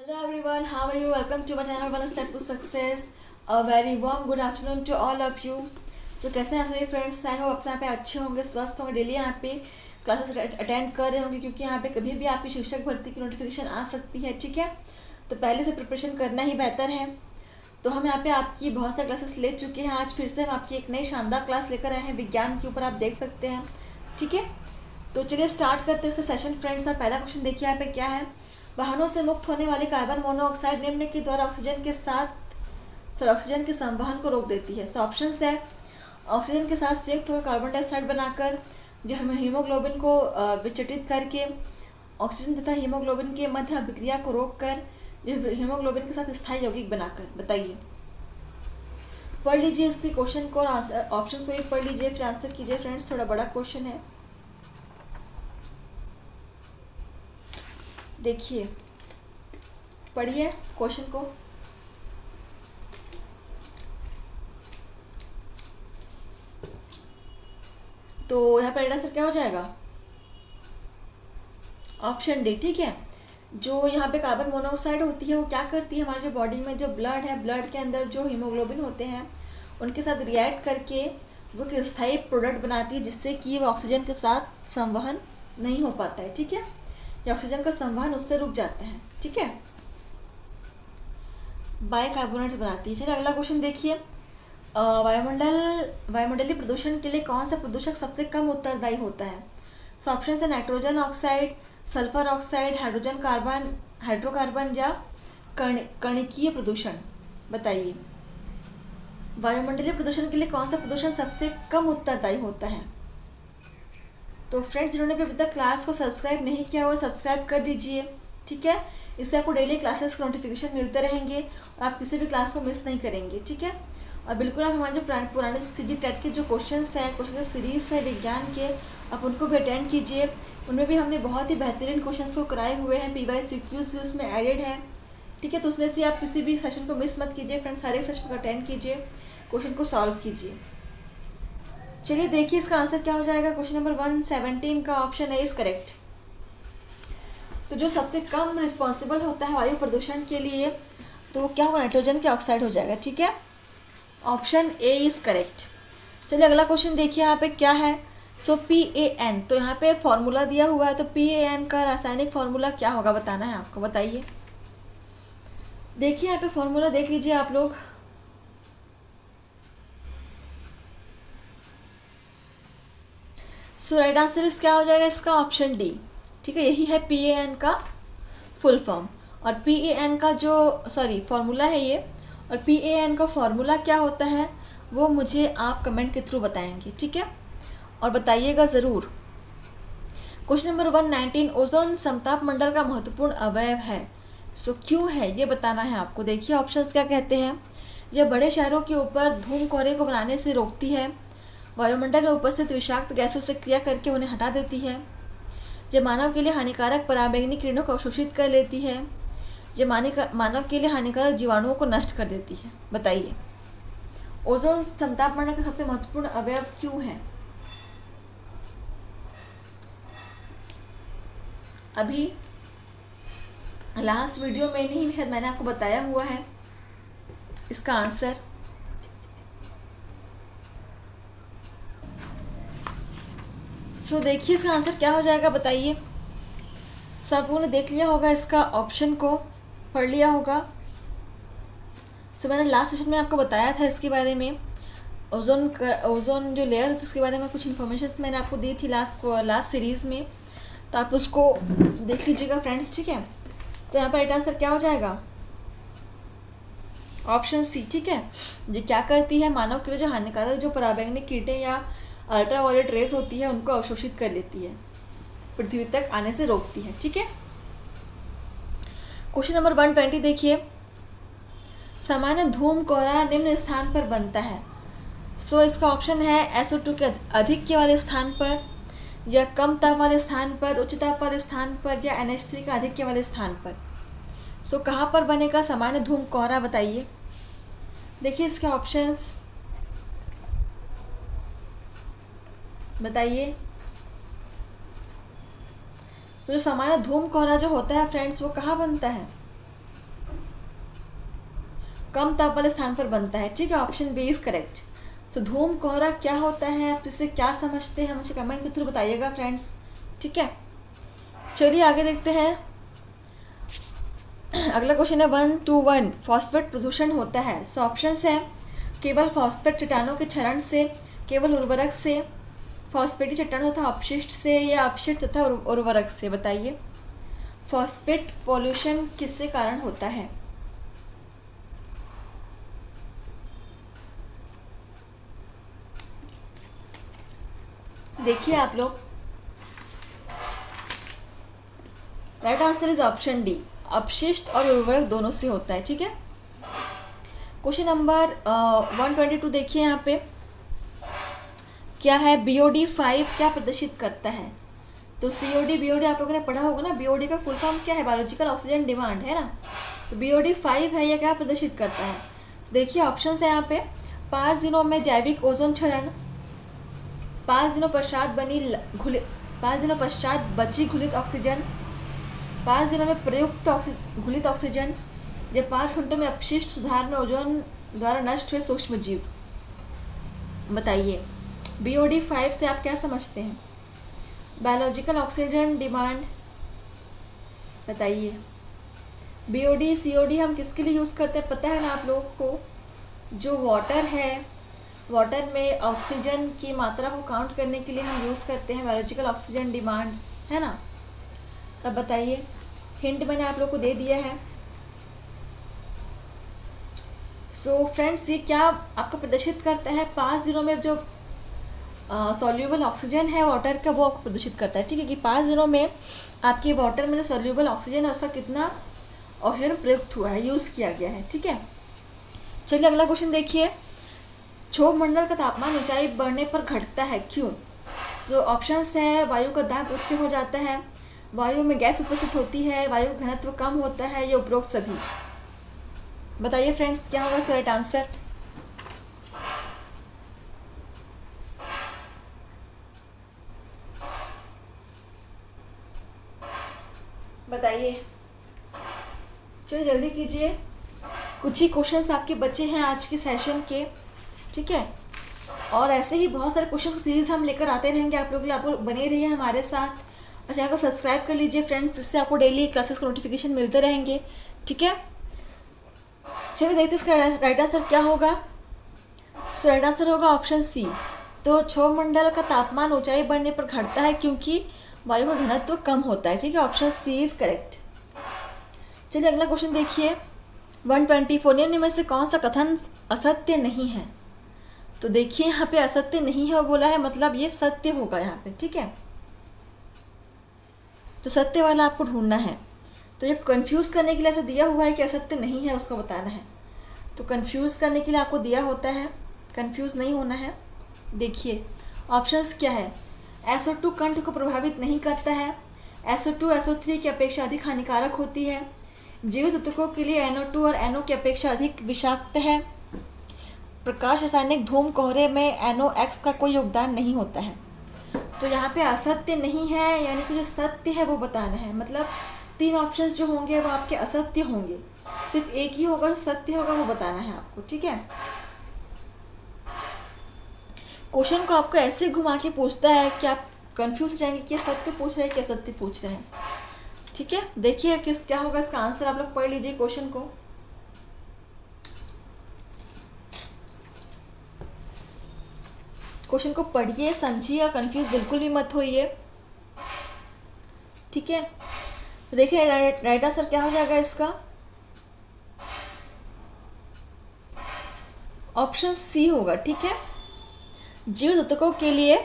Hello everyone, how are you? Welcome to my channel One Step to Success. A very warm good afternoon to all of you. तो कैसे हैं सभी friends? I hope आप यहाँ पे अच्छे होंगे, स्वस्थ होंगे, डेली यहाँ पे क्लासेस अटेंड कर रहे होंगे क्योंकि यहाँ पे कभी भी आपकी शिक्षक भर्ती की नोटिफिकेशन आ सकती है, ठीक है? तो पहले से प्रिपरेशन करना ही बेहतर है। तो हम यहाँ पे आपकी बहुत सारी क्लासेस ले चुके हैं। आज फिर से हम आपकी एक नई शानदार क्लास लेकर आए हैं विज्ञान के ऊपर, आप देख सकते हैं, ठीक है? तो चलिए स्टार्ट करते हैं सेशन फ्रेंड्स। पहला क्वेश्चन देखिए यहाँ पे क्या है। वाहनों से मुक्त होने वाली कार्बन मोनोऑक्साइड निम्न के द्वारा ऑक्सीजन के संवहन को रोक देती है। सो ऑप्शन है ऑक्सीजन के साथ संयुक्त होकर कार्बन डाइऑक्साइड बनाकर, जो हमें हीमोग्लोबिन को विचटित करके, ऑक्सीजन तथा हीमोग्लोबिन के मध्य अभिक्रिया को रोककर, जो हीमोग्लोबिन के साथ स्थायी यौगिक बनाकर। बताइए, पढ़ लीजिए इसके क्वेश्चन को और आंसर ऑप्शन को भी पढ़ लीजिए, फिर आंसर कीजिए फ्रेंड्स। थोड़ा बड़ा क्वेश्चन है, देखिए पढ़िए क्वेश्चन को। तो यहाँ पर आंसर क्या हो जाएगा? ऑप्शन डी, ठीक है। जो यहाँ पे कार्बन मोनोऑक्साइड होती है वो क्या करती है, हमारे जो बॉडी में जो ब्लड है, ब्लड के अंदर जो हीमोग्लोबिन होते हैं उनके साथ रिएक्ट करके वो एक स्थायी प्रोडक्ट बनाती है जिससे कि वो ऑक्सीजन के साथ संवहन नहीं हो पाता है, ठीक है? ऑक्सीजन का संवहन उससे रुक जाता है, ठीक है? बाइकार्बोनेट्स बनाती है। चलिए अगला क्वेश्चन देखिए। वायुमंडलीय प्रदूषण के लिए कौन सा प्रदूषक सबसे कम उत्तरदायी होता है? सो ऑप्शन है nitrogen oxide, sulphur oxide, hydrocarbon या कणिकीय प्रदूषण। बताइए, वायुमंडलीय प्रदूषण के लिए कौन सा प्रदूषण सबसे कम उत्तरदायी होता है? तो फ्रेंड्स, जिन्होंने भी अभी तक क्लास को सब्सक्राइब नहीं किया वो सब्सक्राइब कर दीजिए, ठीक है? इससे आपको डेली क्लासेस के नोटिफिकेशन मिलते रहेंगे और आप किसी भी क्लास को मिस नहीं करेंगे, ठीक है? और बिल्कुल आप हमारे जो पुराने सीजी टेट के जो क्वेश्चंस हैं, क्वेश्चन सीरीज़ है विज्ञान के, आप उनको भी अटेंड कीजिए। उनमें भी हमने बहुत ही बेहतरीन क्वेश्चन को कराए हुए हैं, PYQs भी उसमें एडेड है, ठीक है? तो उसमें से आप किसी भी सेशन को मिस मत कीजिए फ्रेंड्स, सारे सेशन को अटेंड कीजिए, क्वेश्चन को सॉल्व कीजिए। चलिए देखिए इसका आंसर क्या हो जाएगा। क्वेश्चन नंबर 117 का ऑप्शन है इज करेक्ट। तो जो सबसे कम रिस्पॉन्सिबल होता है वायु प्रदूषण के लिए, तो क्या होगा? नाइट्रोजन के ऑक्साइड हो जाएगा, ठीक है? Option A is correct. चलिए अगला क्वेश्चन देखिए यहाँ पे क्या है। सो PAN, तो यहाँ पे फॉर्मूला दिया हुआ है, तो PAN का रासायनिक फॉर्मूला क्या होगा बताना है आपको। बताइए, देखिए यहाँ पे फॉर्मूला देख लीजिए आप लोग। सो राइट आंसर क्या हो जाएगा इसका? ऑप्शन डी, ठीक है? यही है PAN का फुल फॉर्म। और PAN का जो फॉर्मूला है ये, और PAN का फॉर्मूला क्या होता है वो मुझे आप कमेंट के थ्रू बताएंगे, ठीक है? और बताइएगा ज़रूर। क्वेश्चन नंबर 119, ओजोन समताप मंडल का महत्वपूर्ण अवयव है। सो क्यों है ये बताना है आपको। देखिए ऑप्शंस क्या कहते हैं। यह बड़े शहरों के ऊपर धूम कोहरे को बनाने से रोकती है, वायुमंडल में उपस्थित विषाक्त गैसों से क्रिया करके उन्हें हटा देती है, जो मानव के लिए हानिकारक पराबैंगनी किरणों को अवशोषित कर लेती है, जो मानव के लिए हानिकारक जीवाणुओं को नष्ट कर देती है। बताइए, ओजोन समताप मंडल का सबसे महत्वपूर्ण अवयव क्यों है? अभी लास्ट वीडियो में नहीं शायद मैंने आपको बताया हुआ है इसका आंसर। सो देखिए इसका आंसर क्या हो जाएगा, बताइए। सब लोगों ने देख लिया होगा, इसका ऑप्शन को पढ़ लिया होगा। सो मैंने लास्ट सेशन में आपको बताया था इसके बारे में, ओजोन जो लेयर है उसके बारे में कुछ इन्फॉर्मेशन मैंने आपको दी थी लास्ट सीरीज़ में, तो आप उसको देख लीजिएगा फ्रेंड्स, ठीक है? तो यहाँ पर राइट आंसर क्या हो जाएगा? ऑप्शन सी, ठीक है? जो क्या करती है, मानव के लिए जो हानिकारक जो पराबैंगनी किरणें या अल्ट्रावायलेट रेस होती है उनको अवशोषित कर लेती है, पृथ्वी तक आने से रोकती है, ठीक है? क्वेश्चन नंबर 120 देखिए। सामान्य धूम कोहरा निम्न स्थान पर बनता है। सो इसका ऑप्शन है SO2 के अधिक वाले स्थान पर, या कम ताप वाले स्थान पर, उच्च ताप वाले स्थान पर, या NH3 का अधिक वाले स्थान पर। सो कहाँ पर बनेगा सामान्य धूम कोहरा? बताइए। देखिए इसके ऑप्शंस बताइए। तो जो सामान्य धूम कोहरा जो होता है फ्रेंड्स वो कहाँ बनता है? कम ताप वाले स्थान पर बनता है, ठीक है। Option B is correct. So धूम कोहरा क्या होता है, आप इससे क्या समझते हैं, मुझे कमेंट के थ्रू बताइएगा फ्रेंड्स, ठीक है। चलिए आगे देखते हैं। अगला क्वेश्चन है 121, फॉस्फेट प्रदूषण होता है। सो ऑप्शंस है केवल फॉस्फेट चट्टानों के क्षरण से, केवल उर्वरक से, फॉस्फेटी चट्टानों तथा अपशिष्ट से, या अपशिष्ट तथा उर्वरक से। बताइए फॉस्फेट पॉल्यूशन किससे कारण होता है। देखिए आप लोग, right answer is option D, अपशिष्ट और उर्वरक दोनों से होता है, ठीक है। क्वेश्चन नंबर 122 देखिए यहाँ पे क्या है, BOD5 क्या प्रदर्शित करता है। तो COD BOD आप लोगों ने पढ़ा होगा ना, BOD का फुल फॉर्म क्या है, बायोलॉजिकल ऑक्सीजन डिमांड, है ना। तो BOD5 है, यह क्या प्रदर्शित करता है। तो देखिए ऑप्शन है यहाँ पे 5 दिनों में जैविक ओजोन क्षरण, 5 दिनों पश्चात बची घुलित ऑक्सीजन, 5 दिनों में प्रयुक्त घुलित ऑक्सीजन, या 5 घंटों में अपशिष्ट सुधार में ओजोन द्वारा नष्ट हुए सूक्ष्म जीव। बताइए BOD5 से आप क्या समझते हैं। बायोलॉजिकल ऑक्सीजन डिमांड, बताइए। BOD COD हम किसके लिए यूज़ करते हैं पता है ना आप लोगों को, जो वाटर है, वाटर में ऑक्सीजन की मात्रा को काउंट करने के लिए हम यूज़ करते हैं बायोलॉजिकल ऑक्सीजन डिमांड, है ना। अब बताइए, हिंट मैंने आप लोग को दे दिया है। सो फ्रेंड्स, ये क्या आपको प्रदर्शित करता है, 5 दिनों में जो सॉल्यूबल ऑक्सीजन है वाटर का, वो आपको प्रदर्शित करता है, ठीक है। कि 5 दिनों में आपके वाटर में जो सॉल्यूबल ऑक्सीजन है उसका कितना ऑक्सीजन प्रयुक्त हुआ है, यूज़ किया गया है, ठीक है। चलिए अगला क्वेश्चन देखिए, क्षोभ मंडल का तापमान ऊंचाई बढ़ने पर घटता है, क्यों। सो ऑप्शंस है वायु का दाब उच्च हो जाता है, वायु में गैस उपस्थित होती है, वायु का घनत्व कम होता है, या उपरोक्त सभी। बताइए फ्रेंड्स क्या होगा राइट आंसर। बताइए, चलिए जल्दी कीजिए, कुछ ही क्वेश्चंस आपके बचे हैं आज के सेशन के, ठीक है। और ऐसे ही बहुत सारे क्वेश्चंस की सीरीज हम लेकर आते रहेंगे आप लोग के लिए। आप लोग बने रहिए हमारे साथ और चैनल को सब्सक्राइब कर लीजिए फ्रेंड्स, जिससे आपको डेली क्लासेस के नोटिफिकेशन मिलते रहेंगे, ठीक है। चलिए देखते हैं इसका राइट आंसर क्या होगा। सो राइट आंसर होगा ऑप्शन सी। तो क्षोभ मंडल का तापमान ऊंचाई बढ़ने पर घटता है क्योंकि वायु का घनत्व कम होता है, ठीक है। Option C is correct. चलिए अगला क्वेश्चन देखिए 124, निम्न में से कौन सा कथन असत्य नहीं है। तो देखिए यहाँ पे असत्य नहीं है वो बोला है, मतलब ये सत्य होगा यहाँ पे, ठीक है। तो सत्य वाला आपको ढूंढना है। तो ये कंफ्यूज करने के लिए ऐसा दिया हुआ है कि असत्य नहीं है उसको बताना है। तो कंफ्यूज करने के लिए आपको दिया होता है, कंफ्यूज नहीं होना है। देखिए ऑप्शंस क्या है, SO2 कंठ को प्रभावित नहीं करता है, SO2 SO3 की अपेक्षा अधिक हानिकारक होती है, जीवित ऊतकों के लिए NO2 और NO की अपेक्षा अधिक विषाक्त है, प्रकाश रासायनिक धूम कोहरे में NOx का कोई योगदान नहीं होता है। तो यहाँ पे असत्य नहीं है, यानी कि जो सत्य है वो बताना है। मतलब 3 ऑप्शंस जो होंगे वो आपके असत्य होंगे, सिर्फ एक ही होगा जो सत्य होगा वो बताना है आपको, ठीक है। क्वेश्चन को आपको ऐसे घुमा के पूछता है कि आप कंफ्यूज हो जाएंगे कि सत्य पूछ रहे हैं कि असत्य पूछ रहे हैं, ठीक है। देखिए किस क्या होगा इसका आंसर, आप लोग पढ़ लीजिए क्वेश्चन को। क्वेश्चन को पढ़िए, समझिए और कंफ्यूज बिल्कुल भी मत होइए, ठीक है। तो देखिए राइट आंसर क्या हो जाएगा इसका, ऑप्शन सी होगा, ठीक है। जीवित ऊतकों के लिए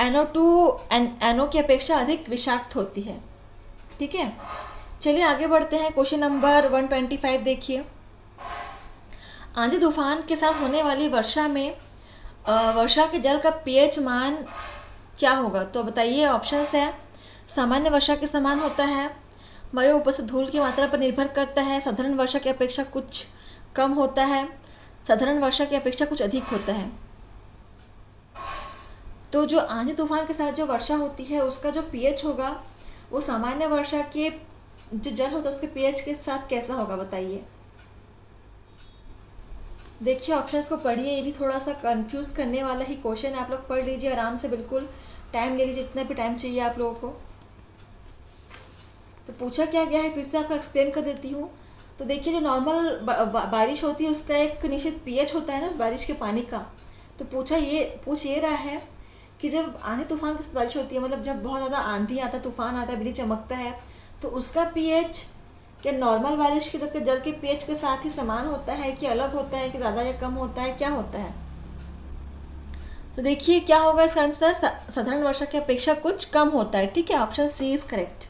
NO2 NO की अपेक्षा अधिक विषाक्त होती है, ठीक है। चलिए आगे बढ़ते हैं, क्वेश्चन नंबर 125 देखिए, आंधी तूफान के साथ होने वाली वर्षा में वर्षा के जल का pH मान क्या होगा। तो बताइए ऑप्शंस है, सामान्य वर्षा के समान होता है, वायु उपस्थित धूल की मात्रा पर निर्भर करता है, साधारण वर्षा की अपेक्षा कुछ कम होता है, साधारण वर्षा की अपेक्षा कुछ अधिक होता है। तो जो आंधी तूफान के साथ जो वर्षा होती है उसका जो pH होगा वो सामान्य वर्षा के जो जल होता है उसके pH के साथ कैसा होगा बताइए। देखिए ऑप्शंस को पढ़िए, ये भी थोड़ा सा कंफ्यूज करने वाला ही क्वेश्चन है, आप लोग पढ़ लीजिए आराम से, बिल्कुल टाइम ले लीजिए, जितना भी टाइम चाहिए आप लोगों को। तो पूछा क्या गया है फिर से आपको एक्सप्लेन कर देती हूँ। तो देखिए जो नॉर्मल बारिश होती है उसका एक निश्चित पीएच होता है ना उस बारिश के पानी का। तो पूछ ये रहा है कि जब आंधी तूफान की बारिश होती है, मतलब जब बहुत ज़्यादा आंधी आता है, तूफान आता है, बिजली चमकता है, तो उसका पीएच क्या नॉर्मल बारिश के जल के पीएच के साथ ही समान होता है कि अलग होता है, कि ज़्यादा या कम होता है, क्या होता है? तो देखिए क्या होगा इसका आंसर, साधारण वर्षा की अपेक्षा कुछ कम होता है। ठीक है, ऑप्शन सी इज करेक्ट।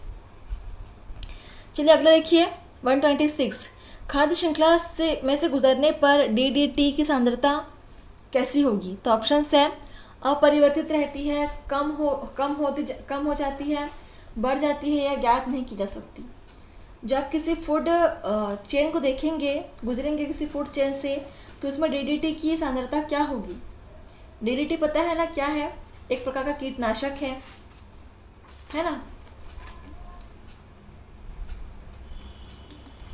चलिए अगला देखिए 126, खाद्य श्रृंखला में से गुजरने पर डीडीटी की सांद्रता कैसी होगी? तो ऑप्शन है अपरिवर्तित रहती है, कम हो जाती है, बढ़ जाती है, या ज्ञात नहीं की जा सकती। जब आप किसी फूड चेन को देखेंगे, गुजरेंगे किसी फूड चेन से, तो उसमें डीडीटी की सांद्रता क्या होगी? डीडीटी पता है ना क्या है? एक प्रकार का कीटनाशक है ना,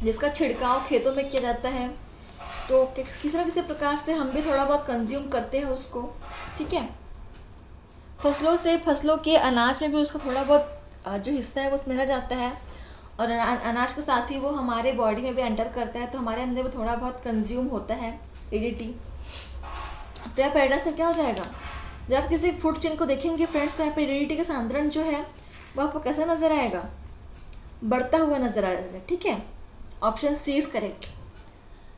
जिसका छिड़काव खेतों में किया जाता है। तो किसी न किसी प्रकार से हम भी थोड़ा बहुत कंज्यूम करते हैं उसको। ठीक है, फसलों के अनाज में भी उसका थोड़ा बहुत जो हिस्सा है वो उसमें रह जाता है, और अनाज के साथ ही वो हमारे बॉडी में भी एंटर करता है, तो हमारे अंदर भी थोड़ा बहुत कंज्यूम होता है डीडीटी। तो यहाँ पर से क्या हो जाएगा, जब आप किसी फूड चेन को देखेंगे फ्रेंड्स, तो यहाँ पे डीडीटी का सांद्रण जो है वो आपको कैसा नजर आएगा? बढ़ता हुआ नजर आएगा। ठीक है, option C is correct.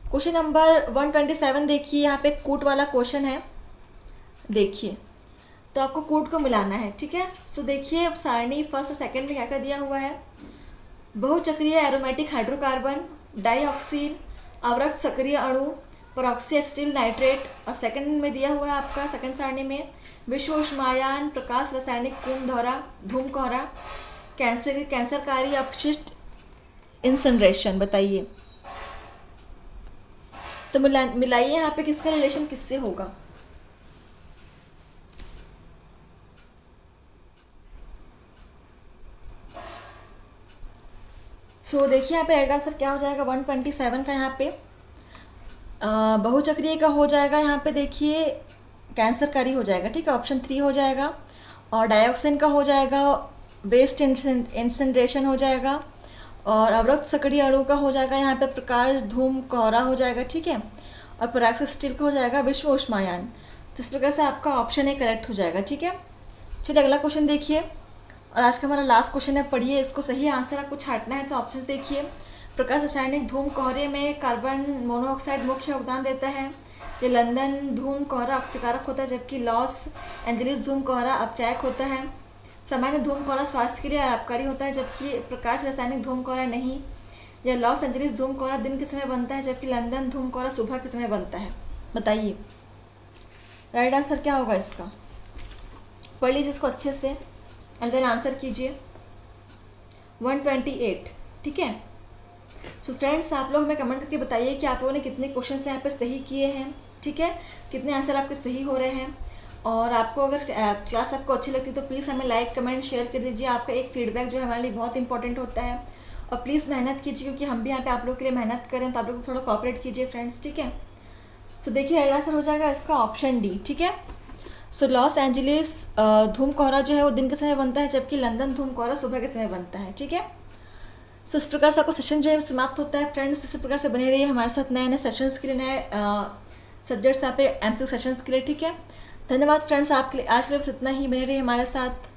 Question number 127 देखिए, यहाँ पे कूट वाला क्वेश्चन है। देखिए तो आपको कूट को मिलाना है। ठीक है, सो देखिए सारणी फर्स्ट और सेकंड में क्या क्या दिया हुआ है। बहुचक्रीय एरोमेटिक हाइड्रोकार्बन, डाइऑक्सीन, अवरक्त सक्रिय अणु, परऑक्सी एसिटिल नाइट्रेट, और सेकंड में दिया हुआ है आपका सेकंड सारणी में विश्व उष्मायान, प्रकाश रासायनिक धूम कोहरा, कैंसरकारी अपशिष्ट इंसिनरेशन। बताइए, तो मिलाइए यहाँ पे किसका रिलेशन किससे होगा? सो देखिए यहाँ पे राइट आंसर क्या हो जाएगा 127 का। यहाँ पे बहुचक्रीय का हो जाएगा, यहाँ पे देखिए कैंसरकारी हो जाएगा। ठीक है, ऑप्शन 3 हो जाएगा। और डाइऑक्सिन का हो जाएगा वेस्ट इंसिनरेशन हो जाएगा, और अवरक्त सक्रिय अणु का हो जाएगा यहाँ पे प्रकाश धूम कोहरा हो जाएगा। ठीक है, और पराक्सी स्टील का हो जाएगा विश्व उष्मायान। तो इस प्रकार से आपका ऑप्शन ए करेक्ट हो जाएगा। ठीक है, चलिए अगला क्वेश्चन देखिए, और आज का हमारा लास्ट क्वेश्चन है, पढ़िए इसको, सही आंसर आपको छांटना है। तो ऑप्शन देखिए, प्रकाश रासायनिक धूम कोहरे में कार्बन मोनोऑक्साइड मुख्य योगदान देता है। ये लंदन धूम कोहरा ऑक्सीकारक होता है, जबकि लॉस एंजलिस धूम कोहरा अपचायक होता है। सामान्य धूम कोहरा स्वास्थ्य के लिए लाभकारी होता है, जबकि प्रकाश रासायनिक धूम कोहरा नहीं। यह लॉस एंजलिस धूम कोहरा दिन के समय बनता है, जबकि लंदन धूम कोहरा सुबह के समय बनता है। बताइए राइट आंसर क्या होगा इसका? पढ़ लीजिए इसको अच्छे से एंड देन आंसर कीजिए। 128। ठीक है, सो फ्रेंड्स आप लोग हमें कमेंट करके बताइए कि आप लोगों ने कितने क्वेश्चन यहाँ पे सही किए हैं। ठीक है, कितने आंसर आपके सही हो रहे हैं। और आपको अगर क्लास आपको अच्छी लगती है तो प्लीज़ हमें लाइक कमेंट शेयर कर दीजिए। आपका एक फीडबैक जो है हमारे लिए बहुत इंपॉर्टेंट होता है। और प्लीज़ मेहनत कीजिए, क्योंकि हम भी यहाँ पे आप लोग के लिए मेहनत करें, तो आप लोग थोड़ा कोऑपरेट कीजिए फ्रेंड्स। ठीक है, सो देखिए राइट आंसर हो जाएगा इसका ऑप्शन डी। ठीक है, सो लॉस एंजलिस धूम कोहरा जो है वो दिन के समय बनता है, जबकि लंदन धूम कोहरा सुबह के समय बनता है। ठीक है, सो इस प्रकार से आपका सेशन जो है समाप्त होता है फ्रेंड्स। इसी प्रकार से बने रहिए हमारे साथ नए नए सेशंस के लिए, नए सब्जेक्ट्स यहाँ पे एमसीक्यू सेशंस के लिए। ठीक है, धन्यवाद फ्रेंड्स, आपके लिए आज के लिए बस इतना ही। बने रहिए हमारे साथ।